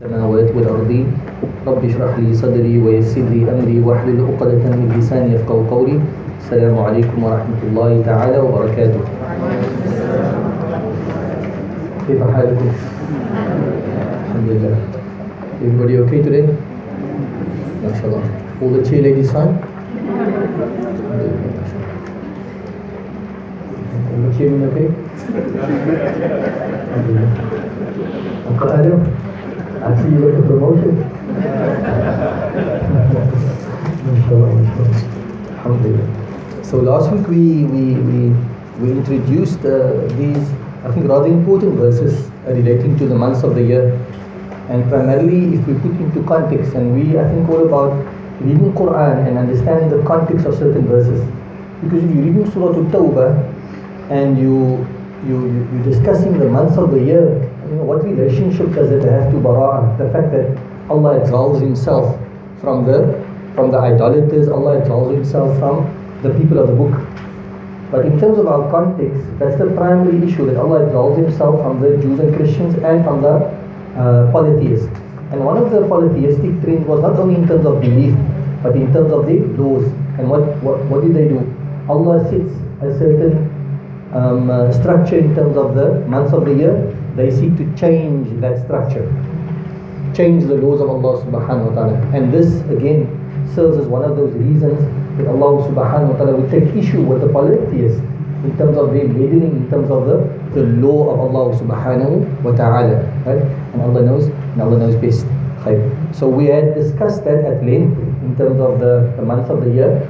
السماوات والأرض رب اشرح لي صدري ويسر لي أمري واحلل عقدة من لساني يفقهوا قولي. السلام عليكم ورحمة الله تعالى وبركاته. كيف حالكم؟ الحمد لله. Everybody okay today? MashaAllah. All the chair ladies fine? All the chairmen okay? Uncle Adam, I see you got a promotion. Alhamdulillah. So last week we introduced these, I think, rather important verses relating to the months of the year, and primarily if we put into context, and I think all about reading Quran and understanding the context of certain verses, because if you're reading Surah Tawbah and you're discussing the months of the year, what relationship does it have to Bara'ah? The fact that Allah exalts Himself from the idolaters, Allah exalts Himself from the people of the book. But in terms of our context, that's the primary issue, that Allah exalts Himself from the Jews and Christians and from the polytheists. And one of the polytheistic trends was not only in terms of belief, but in terms of the laws. And what did they do? Allah sets a certain structure in terms of the months of the year. They seek to change that structure, change the laws of Allah subhanahu wa ta'ala. And this again serves as one of those reasons that Allah subhanahu wa ta'ala would take issue with the polytheists in terms of their meddling, in terms of the law of Allah subhanahu wa ta'ala. Right? And Allah knows best. Right? So we had discussed that at length in terms of the months of the year,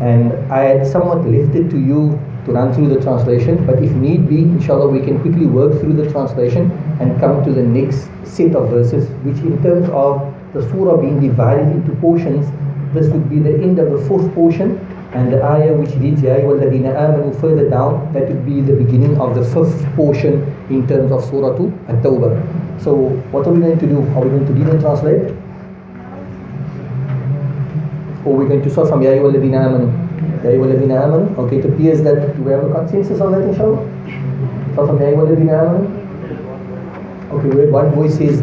and I had somewhat left it to you to run through the translation, but if need be, inshallah, we can quickly work through the translation and come to the next set of verses, which in terms of the surah being divided into portions, this would be the end of the fourth portion, and the ayah which reads Ya ayyuhalladhina amanu further down, that would be the beginning of the fifth portion in terms of Surah At-Tawbah. So what are we going to do? Are we going to read and translate? Or are we going to start from Ya ayyuhalladhina amanu? Ya ayyuhalladhina amanu. Okay, it appears that we have a consensus on that, inshallah. Start from Ya ayyuhalladhina amanu. Okay, one voice says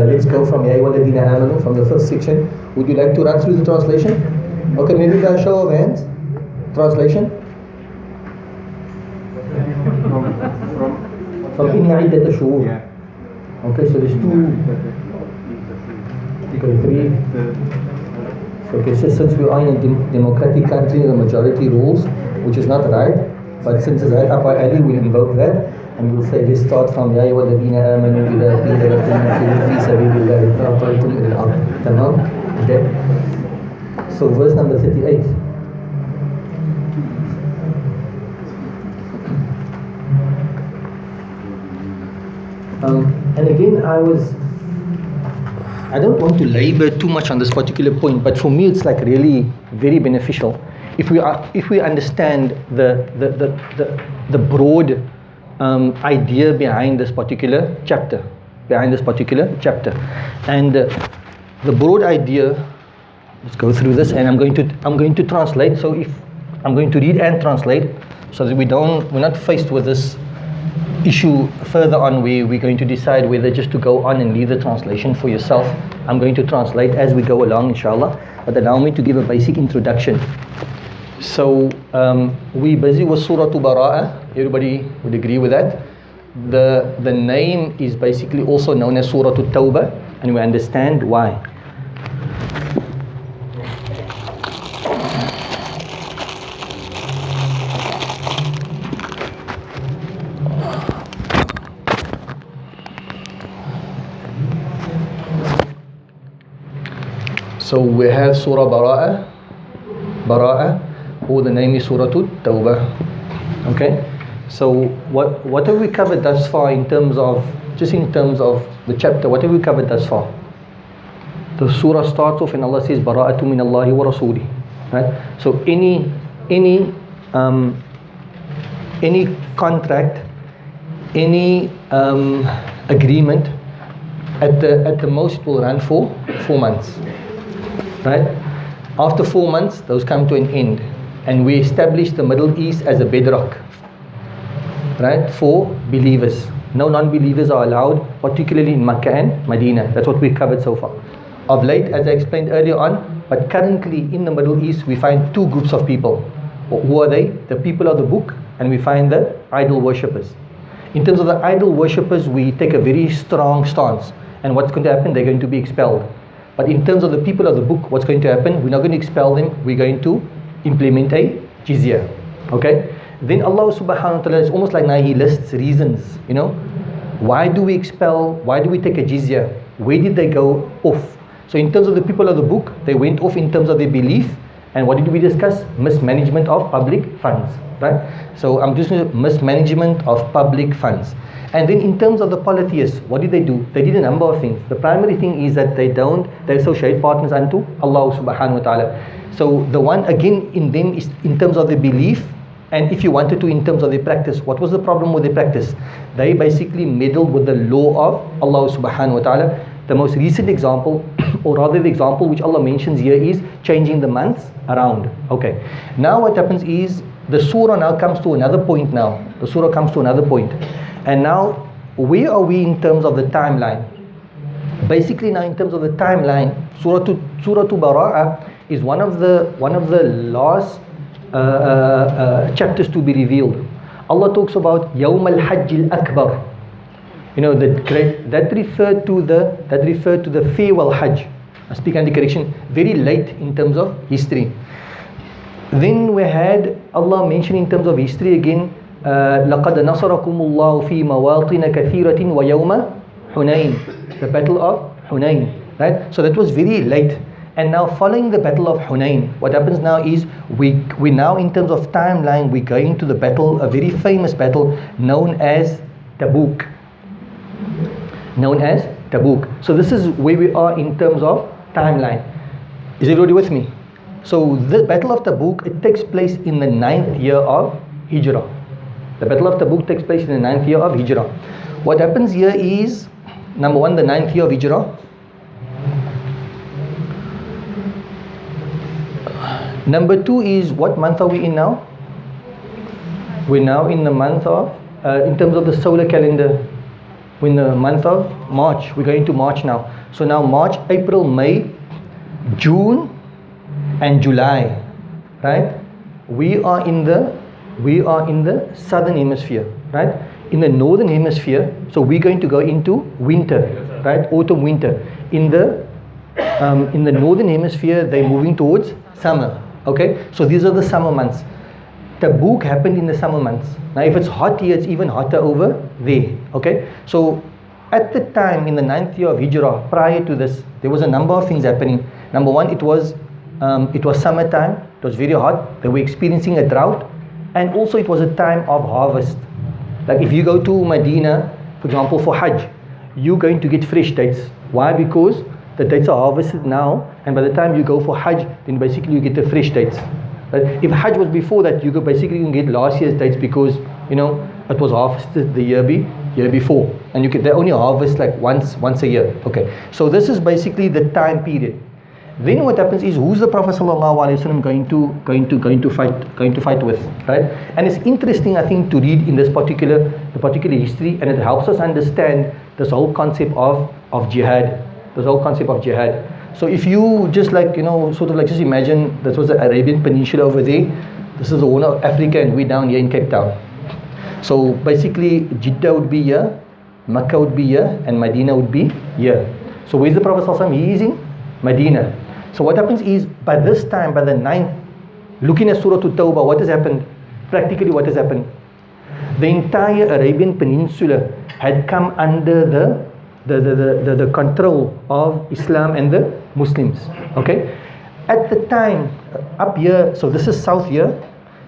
let's go from Ya ayyuhalladhina amanu, from the first section. Would you like to run through the translation? Okay, maybe by a show of hands. Translation from Inni Iddat Ash-Shuhur. Okay, so there's two. Okay, three. Okay, so since we are in a democratic country, the majority rules, which is not right, but since it's right up our alley, we'll invoke that, and we'll say, let's start from Ya ayyuhalladhina amanu idha qila lakum infiru fi sabilillahi fa'taytum ila al-ard. Tamam? Okay. So verse number 38. And again, I don't want to labor too much on this particular point, but for me it's like really very beneficial if we understand the broad idea behind this particular chapter. And the broad idea, let's go through this, and I'm going to translate. So if I'm going to read and translate, so that we're not faced with this issue further on where we're going to decide whether just to go on and leave the translation for yourself. I'm going to translate as we go along, inshallah, but allow me to give a basic introduction. So we're busy with Surah Bara'ah. Everybody would agree with that. The name is basically also known as Surah Tawbah, and we understand why. So we have Surah Bara'ah, or the name is Surah Tawbah. Okay, so what have we covered thus far in terms of the chapter? What have we covered thus far? The surah starts off and Allah says Bara'atu min Allahi wa Rasuli. Right? So any contract, any agreement, at the most will run for 4 months. Right? After 4 months, those come to an end, and we establish the Middle East as a bedrock, right, for believers. No non-believers are allowed, particularly in Makkah and Medina. That's what we've covered so far. Of late, as I explained earlier on, but currently in the Middle East, we find two groups of people. Who are they? The people of the book, and we find the idol worshippers. In terms of the idol worshippers, we take a very strong stance. And what's going to happen? They're going to be expelled. But in terms of the people of the book, what's going to happen? We're not going to expel them. We're going to implement a jizya. Okay? Then Allah subhanahu wa ta'ala, it's almost like now He lists reasons, why do we expel, why do we take a jizya, where did they go off? So in terms of the people of the book, they went off in terms of their belief, and what did we discuss? Mismanagement of public funds, right? So I'm just going to mismanagement of public funds. And then in terms of the polytheists, what did they do? They did a number of things. The primary thing is that they associate partners unto Allah subhanahu wa ta'ala. So the one again in them is in terms of their belief. And if you wanted to in terms of their practice, what was the problem with their practice? They basically meddled with the law of Allah subhanahu wa ta'ala. The most recent example, or rather the example which Allah mentions here, is changing the months around. Okay. Now what happens is, the surah now comes to another point now. The surah comes to another point. And now, where are we in terms of the timeline? Basically now in terms of the timeline, Surah Bara'ah is one of the last chapters to be revealed. Allah talks about Yawm al-Hajj al-Akbar. That referred to the farewell Hajj. I speak under correction, very late in terms of history. Then we had Allah mention in terms of history again, لَقَدْ نَصَرَكُمُ اللَّهُ فِي مَوَاطِنَ كَثِيرَةٍ وَيَوْمَ حُنَيْنٍ, the battle of Hunain, right? So that was very late. And now following the battle of Hunain, what happens now is we now in terms of timeline, we're going to the battle, a very famous battle known as Tabuk. So this is where we are in terms of timeline. Is everybody with me? So the battle of Tabuk, it takes place in the 9th year of Hijrah. The battle of Tabuk takes place in the 9th year of Hijrah. What happens here is, number one, the 9th year of Hijrah. Number two is, what month are we in now? We're now in the month of, in terms of the solar calendar, we're in the month of March. We're going to March now. So now March, April, May, June and July, right? We are in the southern hemisphere, right? In the northern hemisphere, so we're going to go into winter, right? Autumn, winter. In the northern hemisphere, they're moving towards summer. Okay, so these are the summer months. Tabuk happened in the summer months. Now if it's hot here, it's even hotter over there. Okay, so at the time in the 9th year of Hijrah, prior to this, there was a number of things happening. Number one, it was summertime. It was very hot. They were experiencing a drought, and also it was a time of harvest. Like if you go to Medina, for example, for Hajj, you're going to get fresh dates. Why? Because the dates are harvested now, and by the time you go for Hajj, then basically you get the fresh dates. Right? If Hajj was before that, you could basically get last year's dates because it was harvested the year before, and they only harvest like once a year. Okay, so this is basically the time period. Then what happens is, who's the Prophet ﷺ going to fight with, right? And it's interesting, I think, to read in the particular history, and it helps us understand this whole concept of jihad. So if you just just imagine this was the Arabian Peninsula over there, this is the Horn of Africa, and we're down here in Cape Town. So basically Jeddah would be here, Makkah would be here, and Medina would be here. So where's the Prophet ﷺ? He is in Medina. So what happens is, by this time, by the 9th, looking at Surah Tawbah, what has happened? Practically what has happened? The entire Arabian Peninsula had come under the control of Islam and the Muslims. Okay, at the time up here, so this is south here,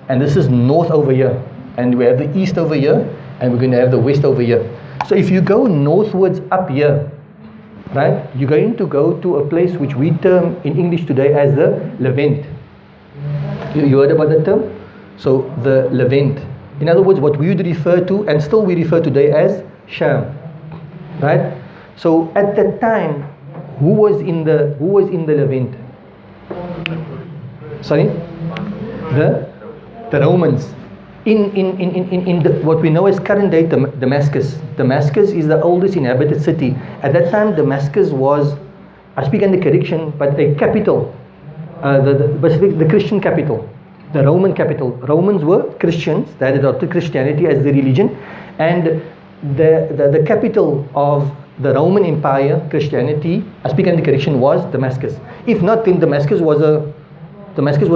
and this is north over here, and we have the east over here, and we're going to have the west over here. So if you go northwards up here, right, you're going to go to a place which we term in English today as the Levant. You heard about that term? So the Levant, in other words, what we would refer to, and still we refer today as Sham, right? So at that time, who was in the Levant? Sorry? The Romans. in what we know as current day Damascus. Damascus is the oldest inhabited city. At that time, Damascus was, I speak under correction, but a capital, basically the Christian capital, the Roman capital. Romans were Christians, they had adopted Christianity as their religion, and the capital of the Roman Empire, Christianity, I speak under correction, was Damascus. If not, then Damascus was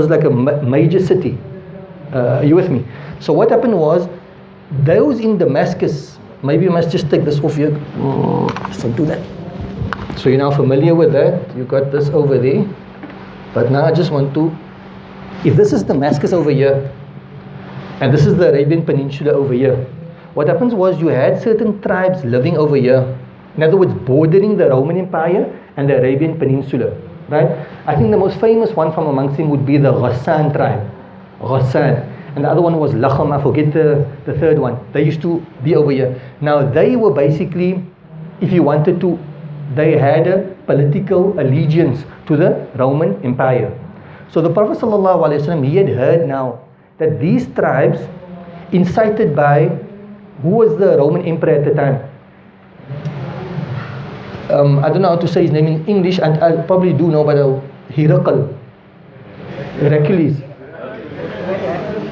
like a major city. Are you with me? So what happened was, those in Damascus, maybe you must just take this off here. So do that. So you're now familiar with that. You got this over there. But now I just want to, if this is Damascus over here, and this is the Arabian Peninsula over here, what happens was you had certain tribes living over here. In other words, bordering the Roman Empire and the Arabian Peninsula, right? I think the most famous one from amongst them would be the Ghassan tribe. Ghassan. And the other one was Lakham, I forget the third one. They used to be over here. Now they were basically, if you wanted to, they had a political allegiance to the Roman Empire. So the Prophet ﷺ, he had heard now that these tribes, incited by, who was the Roman emperor at the time? I don't know how to say his name in English, and I probably do know, but Hercules.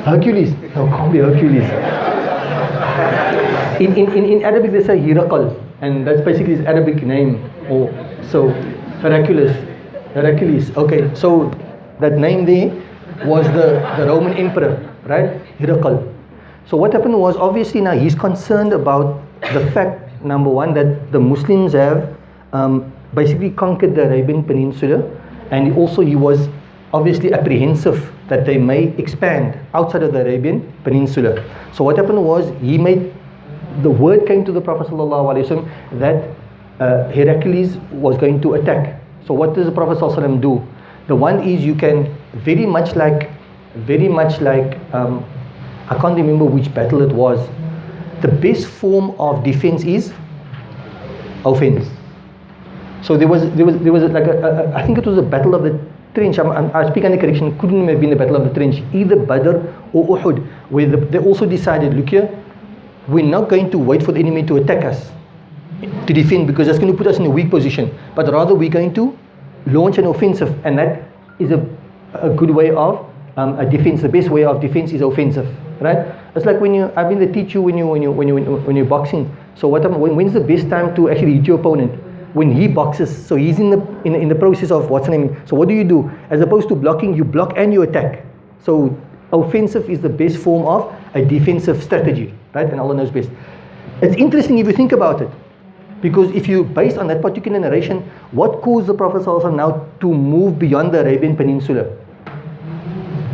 No, can't be Hercules. In Arabic they say Herakl, and that's basically his Arabic name. So Hercules. Okay, so that name there was the Roman emperor, right? Herakl. So what happened was, obviously now he's concerned about the fact, number one, that the Muslims have basically conquered the Arabian Peninsula, and he was obviously apprehensive that they may expand outside of the Arabian Peninsula. So what happened was, the word came to the Prophet ﷺ that Heracles was going to attack. So what does the Prophet ﷺ do? The one is, you can very much like I can't remember which battle it was. The best form of defense is offense. So there was like I think it was a battle of the trench. I speak under correction. It couldn't have been the battle of the trench, either Badr or Uhud, where they also decided, look here, we're not going to wait for the enemy to attack us to defend, because that's going to put us in a weak position, but rather we're going to launch an offensive, and that is a good way of a defense. The best way of defense is offensive, right? It's like I've been the teacher when you're boxing. So when's the best time to actually hit your opponent? When he boxes. So he's in the process of what's the name. So what do? As opposed to blocking, you block and you attack. So offensive is the best form of a defensive strategy, right? And Allah knows best. It's interesting if you think about it, because if you, based on that particular narration, what caused the Prophet ﷺ now to move beyond the Arabian Peninsula?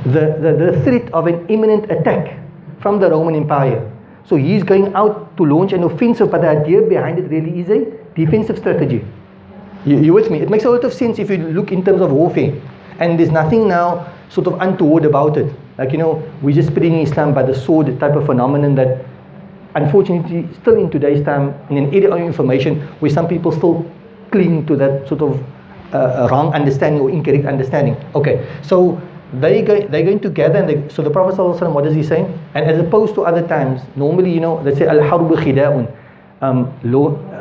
The threat of an imminent attack from the Roman Empire. So he's going out to launch an offensive, but the idea behind it really is a defensive strategy. You with me? It makes a lot of sense if you look in terms of warfare. And there's nothing now sort of untoward about it. Like, we're just spreading Islam by the sword type of phenomenon that, unfortunately, still in today's time, in an era of information, where some people still cling to that sort of wrong understanding or incorrect understanding. Okay, so they're going to gather, and so the Prophet ﷺ, what does he say? And as opposed to other times, normally, let's say al-harbu khida'un.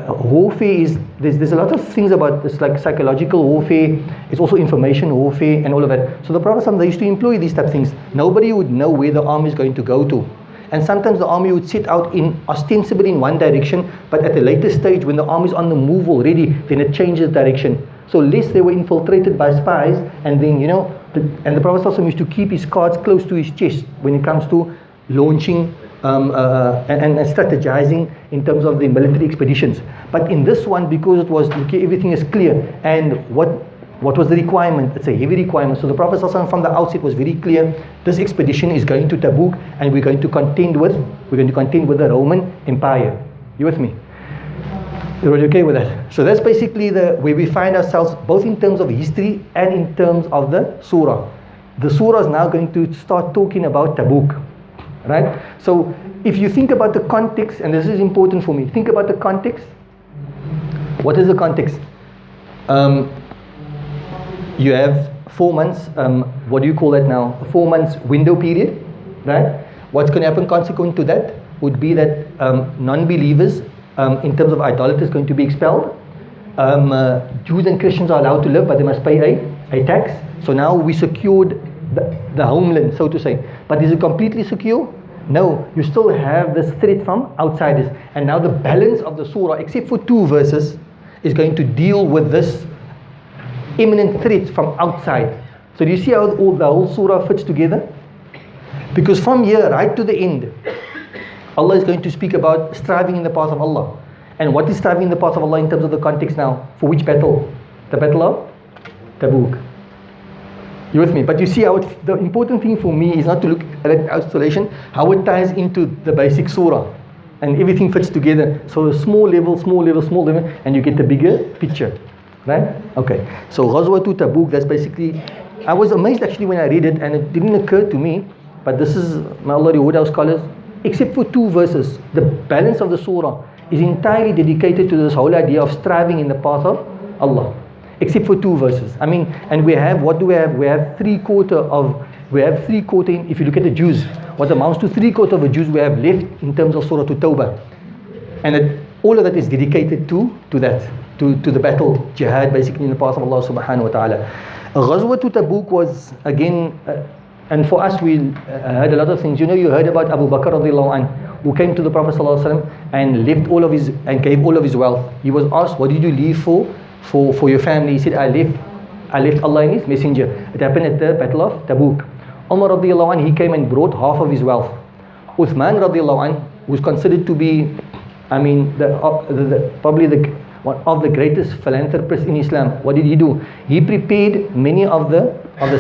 Warfare is, there's a lot of things about this, like psychological warfare. It's also information warfare and all of that. So the Prophet ﷺ, they used to employ these type of things. Nobody would know where the army is going to go to. And sometimes the army would set out ostensibly in one direction, but at a later stage, when the army is on the move already, then it changes direction. So lest they were infiltrated by spies, and then and the Prophet ﷺ used to keep his cards close to his chest when it comes to launching and strategizing in terms of the military expeditions. But in this one, because it was, everything is clear, and what was the requirement? It's a heavy requirement. So the Prophet ﷺ from the outset was very clear. This expedition is going to Tabuk, and we're going to contend with the Roman Empire. You with me? You're okay with that? So that's basically where we find ourselves, both in terms of history and in terms of the surah. The surah is now going to start talking about Tabuk, right? So if you think about the context, and this is important for me, think about the context. What is the context? You have 4 months, what do you call that now? 4 months window period, right? what's going to happen consequent to that would be that non-believers, in terms of idolaters, going to be expelled. Jews and Christians are allowed to live, but they must pay a tax. So now we secured the homeland, so to say. But is it completely secure? No, you still have this threat from outsiders. And now the balance of the surah, except for 2 verses, is going to deal with this imminent threat from outside. So do you see how the whole surah fits together? Because from here right to the end, Allah is going to speak about striving in the path of Allah. And what is striving in the path of Allah in terms of the context now? For which battle? The battle of Tabuk. You with me? But you see how the important thing for me is not to look at it in isolation, how it ties into the basic surah. And everything fits together. So a small level, and you get the bigger picture. Right? Okay. So Ghazwatu Tabuk, that's basically, I was amazed actually when I read it, and it didn't occur to me, but this is, may Allah reward our scholars, except for 2 verses, the balance of the surah is entirely dedicated to this whole idea of striving in the path of Allah. Except for 2 verses. I mean, and we have, what do we have? We have 3/4 if you look at the Jews, what amounts to 3/4 of the Jews we have left in terms of Surah Tawbah. And all of that is dedicated to that, to the battle, jihad, basically in the path of Allah subhanahu wa ta'ala. Ghazwatu Tabuk was, again, and for us we heard a lot of things. You know, you heard about Abu Bakr radiallahu anh, who came to the Prophet sallallahu alaihi wasallam and left all of his, and gave all of his wealth. He was asked, what did you leave for your family? He said, I left Allah and His Messenger. It happened at the Battle of Tabuk. Umar radiallahu anh, he came and brought half of his wealth. Uthman radiallahu anh, who's considered to be, I mean, probably one of the greatest philanthropists in Islam. What did he do? He prepared many of the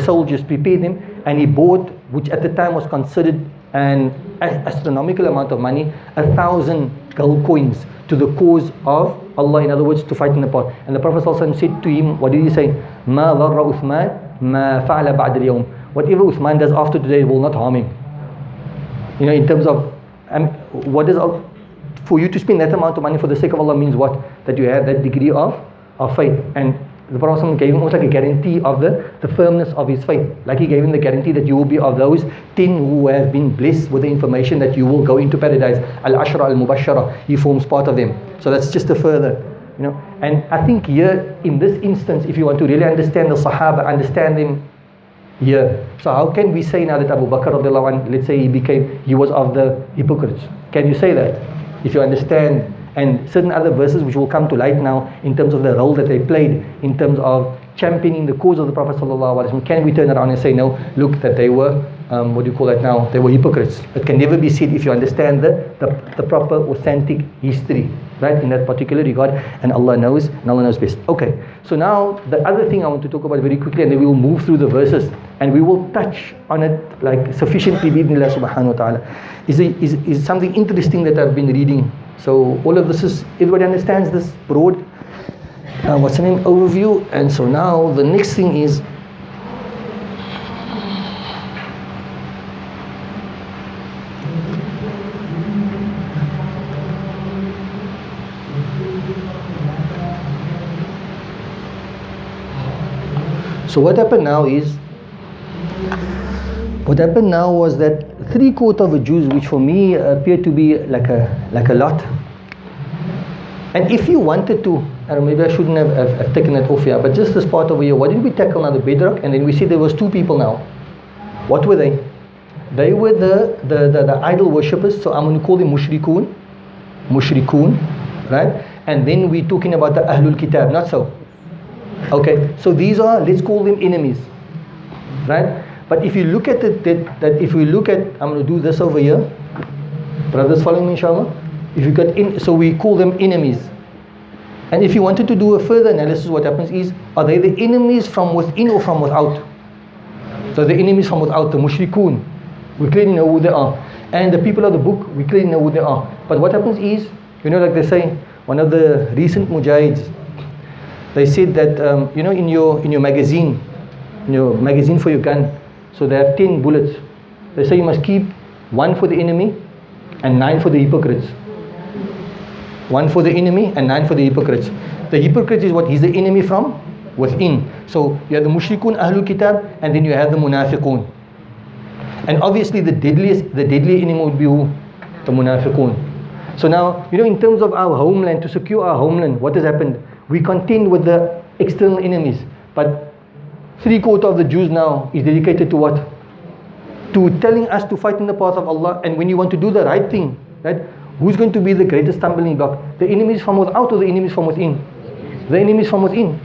soldiers, prepared them, and he bought, which at the time was considered an astronomical amount of money, 1,000 gold coins to the cause of Allah, in other words, to fight in the path. And the Prophet ﷺ said to him, what did he say? مَا ضَرَّ Uthman مَا فَعْلَ بَعْدَ الْيَوْمِ. Whatever Uthman does after today will not harm him. You know, in terms of, what is, for you to spend that amount of money for the sake of Allah means what? That you have that degree of faith. And the Prophet ﷺ gave him almost like a guarantee of the firmness of his faith. Like he gave him the guarantee that you will be of those 10 who have been blessed with the information that you will go into paradise. Al-Ashra al-Mubashara, he forms part of them. So that's just a further, you know. And I think here, in this instance, if you want to really understand the Sahaba, understand them here. So how can we say now that Abu Bakr radiallahu anh, let's say he was of the hypocrites? Can you say that? If you understand, and certain other verses which will come to light now in terms of the role that they played in terms of championing the cause of the Prophet sallallahu alaihi wasallam, can we turn around and say, no, look, that they were, what do you call that now? They were hypocrites. It can never be said if you understand the proper, authentic history, right, in that particular regard, and Allah knows best. Okay, so now the other thing I want to talk about very quickly, and then we will move through the verses, and we will touch on it like sufficiently, bi-idhnillah subhanahu wa ta'ala, is something interesting that I've been reading. So all of this is, everybody understands this broad, what's the name, overview. And so now the next thing is, so what happened now was that 3/4 of the Jews, which for me appeared to be like a lot. And if you wanted to, and maybe I shouldn't have taken it off here, but just this part over here, what did we tackle now? The bedrock, and then we see there was 2 people now. What were they? They were the idol worshippers, so I'm going to call them mushrikun, right? And then we're talking about the Ahlul Kitab, not so. Okay, so these are, let's call them enemies, right? But if you look at it, that if we look at, I'm going to do this over here. Brothers following me, inshallah? If you got so we call them enemies. And if you wanted to do a further analysis, what happens is, are they the enemies from within or from without? So the enemies from without, the mushrikun, we clearly know who they are. And the people of the book, we clearly know who they are. But what happens is, you know, like they say, one of the recent mujahids, they said that, you know, in your magazine for your gun, so they have 10 bullets. They say you must keep 1 for the enemy and 9 for the hypocrites. 1 for the enemy and 9 for the hypocrites. The hypocrite is what? He's the enemy from within. So you have the mushrikun, ahlul kitab, and then you have the munafiqun. And obviously the deadly enemy would be who? The munafiqun. So now, in terms of our homeland, to secure our homeland, what has happened? We contend with the external enemies, but 3/4 of the Jews now is dedicated to what? To telling us to fight in the path of Allah. And when you want to do the right thing, right, who's going to be the greatest stumbling block? The enemies from without or the enemies from within? The enemies from within.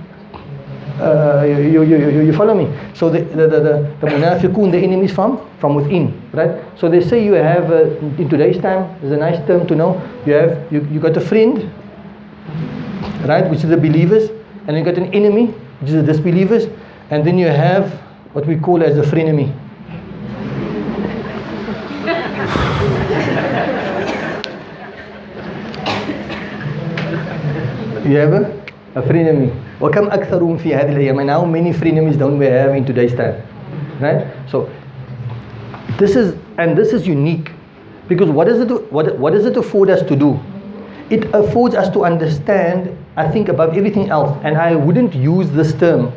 You follow me? So the munafiqun, the enemies from within, right? So they say you have in today's time, there's a nice term to know. You got a friend, right, which is the believers, and you got an enemy, which is the disbelievers, and then you have what we call as a frenemy. You have a frenemy. وَكَمْ أَكْثَرُهُمْ فِي هَذِهِ الْأَيَّامِ. And how many frenemies don't we have in today's time? Right? So this is unique, because what does it afford us to do? It affords us to understand, I think, above everything else, and I wouldn't use this term,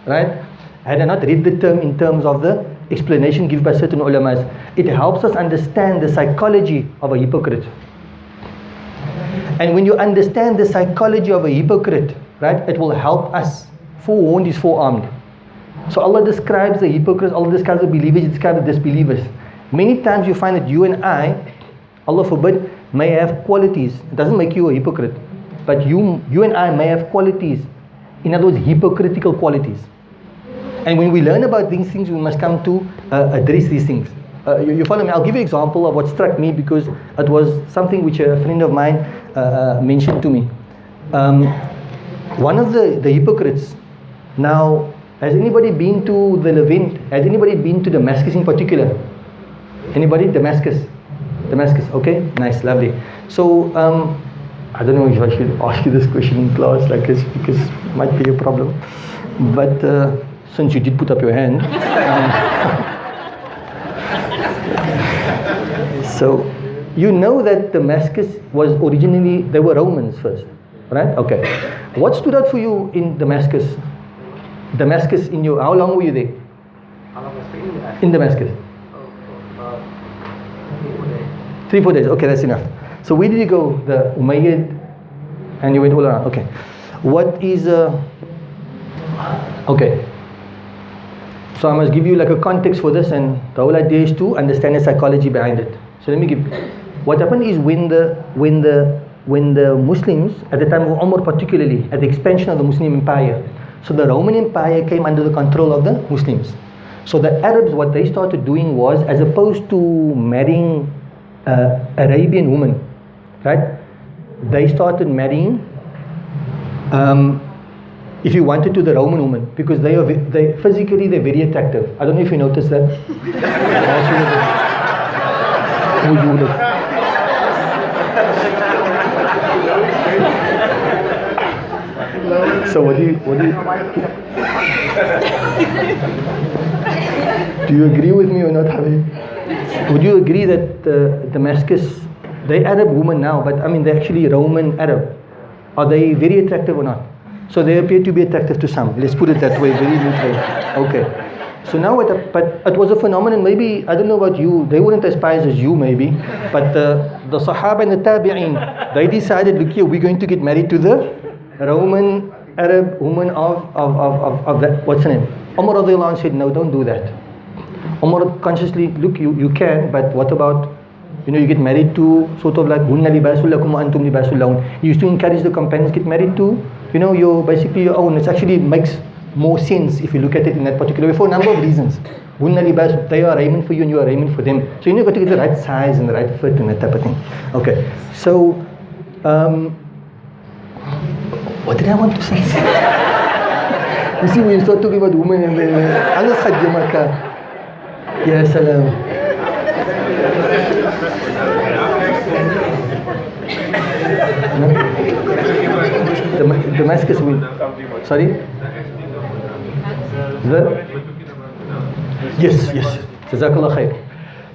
right, had I not read the term in terms of the explanation given by certain ulamas. It helps us understand the psychology of a hypocrite. And when you understand the psychology of a hypocrite, right, it will help us. Forewarned is forearmed. So Allah describes the hypocrites, Allah describes the believers, He describes the disbelievers. Many times you find that you and I, Allah forbid, may have qualities. It doesn't make you a hypocrite, but you and I may have qualities, in other words, hypocritical qualities. And when we learn about these things, we must come to address these things. You follow me? I'll give you an example of what struck me, because it was something which a friend of mine mentioned to me. One of the hypocrites. Now, has anybody been to the Levant? Has anybody been to Damascus in particular? Anybody? Damascus, okay, nice, lovely. So, I don't know if I should ask you this question in class, like this, because it might be a problem. But since you did put up your hand, so you know that Damascus was originally, they were Romans first, right? Okay. What stood out for you in Damascus? How long were you there? How long was it in Damascus? 3-4 days. Okay, that's enough. So where did you go? The Umayyad, and you went all around. Okay. What is okay. So I must give you like a context for this, and the whole idea is to understand the psychology behind it. So let me give. What happened is when the Muslims at the time of Umar, particularly at the expansion of the Muslim Empire, so the Roman Empire came under the control of the Muslims. So the Arabs, what they started doing was, as opposed to marrying Arabian women, right? They started marrying, if you wanted to, the Roman women, because they physically they're very attractive. I don't know if you noticed that. So what do you agree with me or not, Habib? Would you agree that Damascus, they're Arab women now, but I mean they're actually Roman Arab? Are they very attractive or not? So they appear to be attractive to some. Let's put it that way, very neutral. Okay. So now, but it was a phenomenon. Maybe, I don't know about you, they weren't as pious as you maybe, but the Sahaba and the Tabi'een, they decided, look here, we're going to get married to the Roman Arab woman of that, what's her name? Umar radiallahu anhu said, no, don't do that. Umar consciously, look, you can, but what about, you get married to sort of like, hunna libasul lakum wa antum libasul lahun. He used to encourage the companions get married to, you're basically your own. It actually makes more sense if you look at it in that particular way for a number of reasons. Hunna libas, they are raiment for you and you are raiment for them. So you've got to get the right size and the right fit and that type of thing. Okay, so what did I want to say? You see, when you start talking about women and then Allah khadjamaka. Ya salam. Damascus will. Sorry? Yes. Jazakallah khair.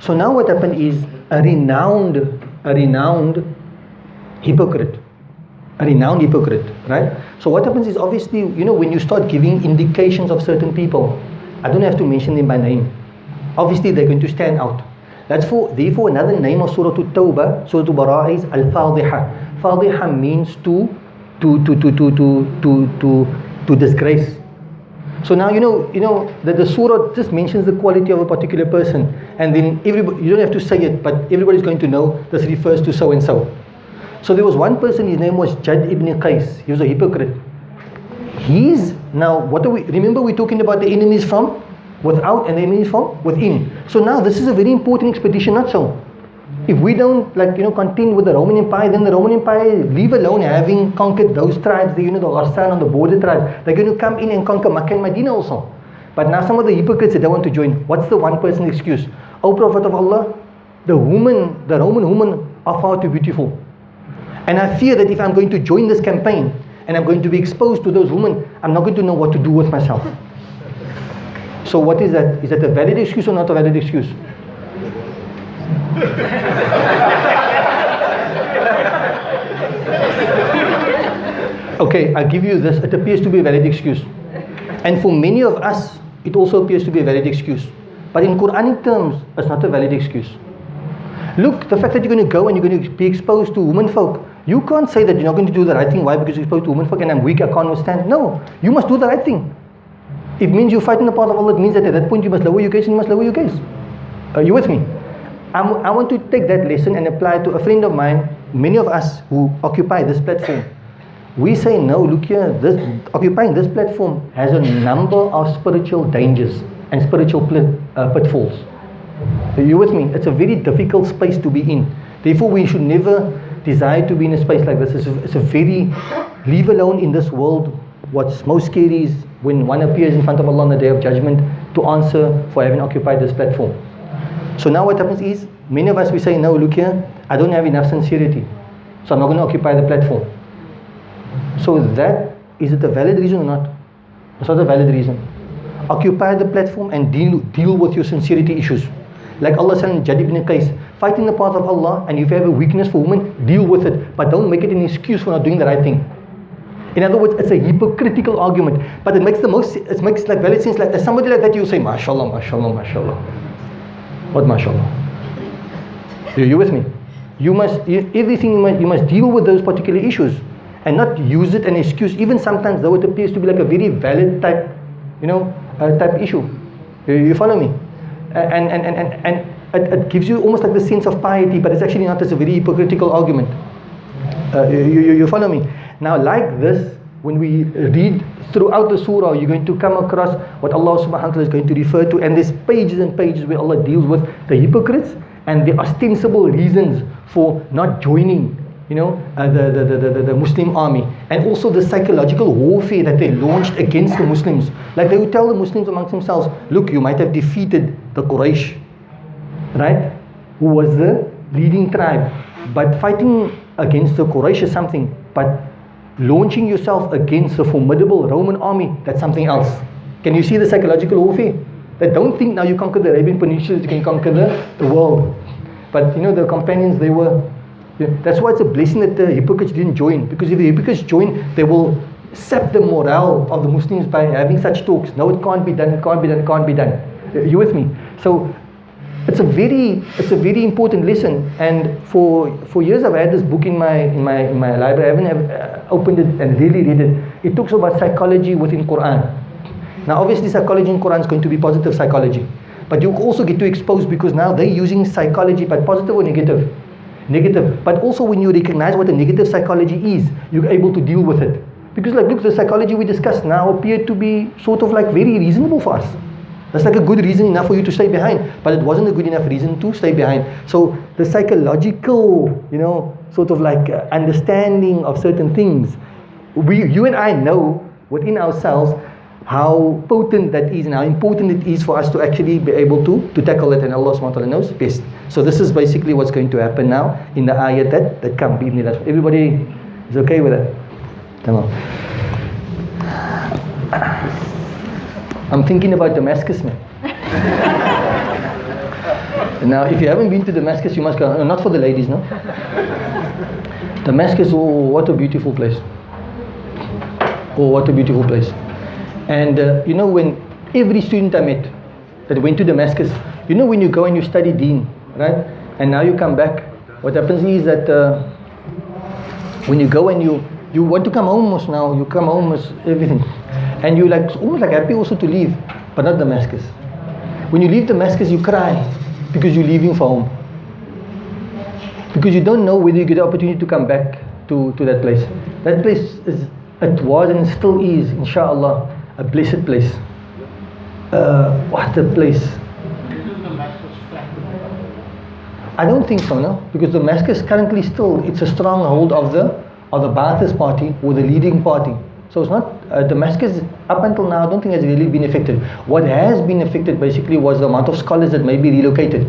So now what happened is a renowned hypocrite. Right? So what happens is, obviously, when you start giving indications of certain people, I don't have to mention them by name. obviously they're going to stand out. Therefore another name of Surah Tawbah, Surah Bara'ah is Al-Fadhiha. Fadhiha means to disgrace. So now you know that the surah just mentions the quality of a particular person, and then everybody, you don't have to say it, but everybody's going to know this refers to so and so. So there was one person, his name was Jad ibn Qais. He was a hypocrite. Remember we're talking about the enemies from without and the enemies from within. So now this is a very important expedition, not so. If we don't contend with the Roman Empire, then the Roman Empire, leave alone having conquered those tribes, the Ghassan on the border tribes, they're going to come in and conquer Makkah and Medina also. But now some of the hypocrites that don't want to join, what's the one person excuse? O Prophet of Allah, the Roman women are far too beautiful. And I fear that if I'm going to join this campaign and I'm going to be exposed to those women, I'm not going to know what to do with myself. So what is that? Is that a valid excuse or not a valid excuse? Okay, I'll give you this. It appears to be a valid excuse. And for many of us, it also appears to be a valid excuse. But in Quranic terms, it's not a valid excuse. Look, the fact that you're going to go and you're going to be exposed to women folk, you can't say that you're not going to do the right thing. Why? Because you're exposed to women folk and I'm weak, I can't withstand. No, you must do the right thing. It means you're fighting the path of Allah. It means that at that point you must lower your gaze and you must lower your gaze. Are you with me? I want to take that lesson and apply it to a friend of mine, many of us who occupy this platform. We say, no, look here, occupying this platform has a number of spiritual dangers and spiritual pitfalls. Are you with me? It's a very difficult space to be in. Therefore, we should never desire to be in a space like this. It's a very, leave alone in this world. What's most scary is when one appears in front of Allah on the Day of Judgment to answer for having occupied this platform. So now what happens is, many of us, we say, no, look here, I don't have enough sincerity, so I'm not going to occupy the platform. So is it a valid reason or not? It's not a valid reason. Occupy the platform and deal with your sincerity issues. Like Allah said in Jad ibn Qais, fight in the path of Allah, and if you have a weakness for women, deal with it, but don't make it an excuse for not doing the right thing. In other words, it's a hypocritical argument, but it makes like valid sense. Like as somebody like that, you say, mashallah, mashallah, mashallah. What mashallah? Are you with me? You must deal with those particular issues and not use it an excuse, even sometimes though it appears to be like a very valid type issue. You follow me? And it gives you almost like the sense of piety, but it's actually not. It's a very hypocritical argument. You follow me? Now, like this, when we read throughout the surah, you're going to come across what Allah subhanahu wa ta'ala is going to refer to, and there's pages and pages where Allah deals with the hypocrites and the ostensible reasons for not joining the Muslim army, and also the psychological warfare that they launched against the Muslims. Like they would tell the Muslims amongst themselves, look, you might have defeated the Quraysh, right, who was the leading tribe, but fighting against the Quraysh is something, but launching yourself against a formidable Roman army, that's something else. Can you see the psychological warfare? They don't think now you conquer the Arabian Peninsula, you can conquer the world. But the companions, they were, that's why it's a blessing that the hypocrites didn't join, because if the hypocrites join, they will sap the morale of the Muslims by having such talks. No, it can't be done, it can't be done, it can't be done. Are you with me? So it's a very important lesson. And for years I've had this book in my library. I haven't opened it and really read it. It talks about psychology within Quran. Now obviously psychology in Quran is going to be positive psychology, but you also get to expose, because now they're using psychology, but positive or negative? Negative. But also when you recognize what a negative psychology is, you're able to deal with it. Because like look, the psychology we discussed now appeared to be sort of like very reasonable for us. That's like a good reason enough for you to stay behind, but it wasn't a good enough reason to stay behind. So the psychological, sort of like understanding of certain things, you and I know within ourselves how potent that is and how important it is for us to actually be able to tackle it, and Allah subhanahu wa ta'ala knows best. So this is basically what's going to happen now in the ayat that come. Everybody is okay with it? Tamam. I'm thinking about Damascus, man. Now, if you haven't been to Damascus, you must go. Not for the ladies, no? Damascus, oh, what a beautiful place. Oh, what a beautiful place. And when every student I met, that went to Damascus. You know, when you go and you study Deen, right? And now you come back, what happens is that when you go and you want to come home now, you come home as everything. And you like almost like happy also to leave, but not Damascus. When you leave Damascus, you cry because you're leaving for home. Because you don't know whether you get the opportunity to come back to that place. That place it was and still is, inshallah, a blessed place. What a place. I don't think so, no? Because Damascus currently still, it's a stronghold of the Ba'athist party or the leading party. So it's not, Damascus up until now I don't think has really been affected. What has been affected basically was the amount of scholars that may be relocated.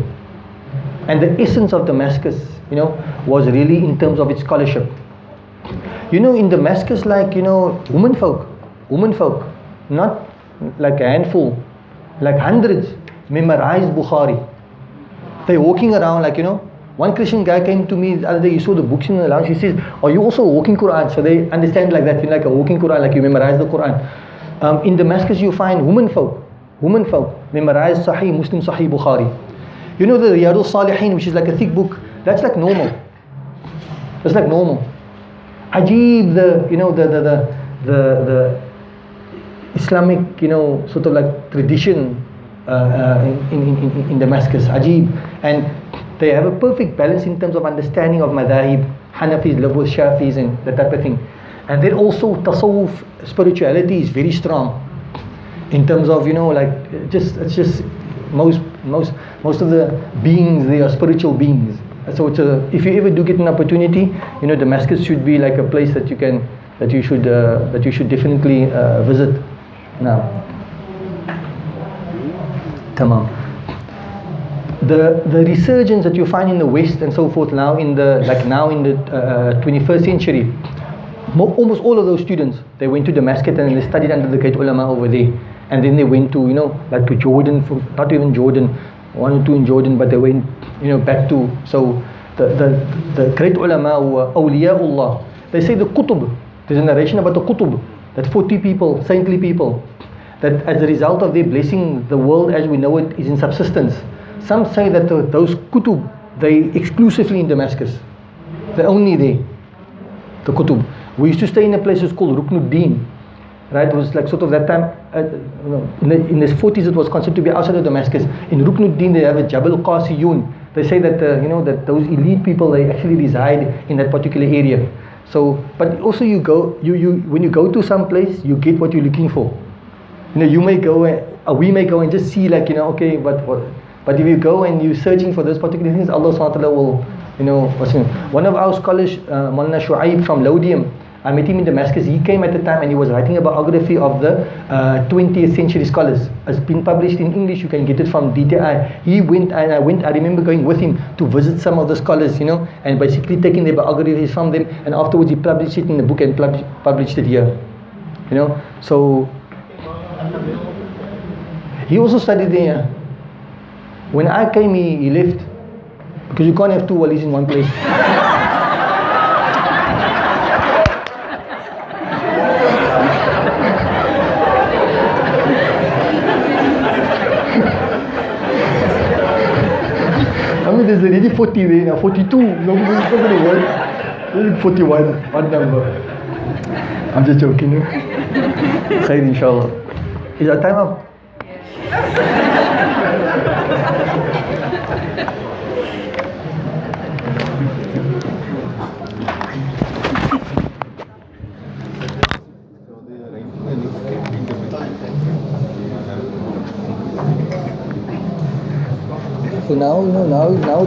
And the essence of Damascus, you know, was really in terms of its scholarship. You know, in Damascus, like, you know, women folk, not like a handful, like hundreds, memorized Bukhari. They're walking around like, you know, one Christian guy came to me the other day, he saw the books in the lounge, he says, are you also walking Quran? So they understand like that, you know, like a walking Quran, like you memorize the Quran. In Damascus you find women folk, memorize Sahih Muslim, Sahih Bukhari. You know the Riyadul Salihin, which is like a thick book, that's like normal. That's like normal. Ajib, the Islamic, you know, sort of like tradition in Damascus, Ajib. And they have a perfect balance in terms of understanding of madhahib. Hanafis live with Shafis and that type of thing. And then also tasawwuf, spirituality is very strong in terms of, you know, like it's just most of the beings, they are spiritual beings. So if you ever do get an opportunity, you know, Damascus should be like a place that you should definitely visit. Now, tamam. The resurgence that you find in the West and so forth now in the 21st century, almost all of those students, they went to Damascus and they studied under the great ulama over there, and then they went to, you know, like to Jordan, not even Jordan, one or two in Jordan, but they went, you know, back to, so the great ulama were awliyaullah. They say the Qutb, there's a narration about the Qutb, that 40 people, saintly people, that as a result of their blessing, the world as we know it is in subsistence. Some say that those Qutb, they exclusively in Damascus, they're only there, the Qutb. We used to stay in a place that's called Ruknuddin, right? It was like sort of that time, in the 40s it was considered to be outside of Damascus. In Ruknuddin they have a Jabal Qasiyun. They say that, you know, that those elite people, they actually reside in that particular area. So, but also you go, when you go to some place, you get what you're looking for. You know, you may go, we may go and just see like, you know, okay, but if you go and you're searching for those particular things, Allah subhanahu wa ta'ala will, you know, one of our scholars, Maulana Shu'aib from Laudium, I met him in Damascus. He came at the time and he was writing a biography of the 20th century scholars. It's been published in English, you can get it from DTI. He went and I remember going with him to visit some of the scholars, you know, and basically taking their biographies from them, and afterwards he published it in the book and published it here, you know. So he also studied there. When I came, he left, because you can't have two walis in one place. I mean, there's already 40 there now, 42. No, it's not going to work. There's 41, one number. I'm just joking. Khair, inshallah. Is our time up? So now, you know, now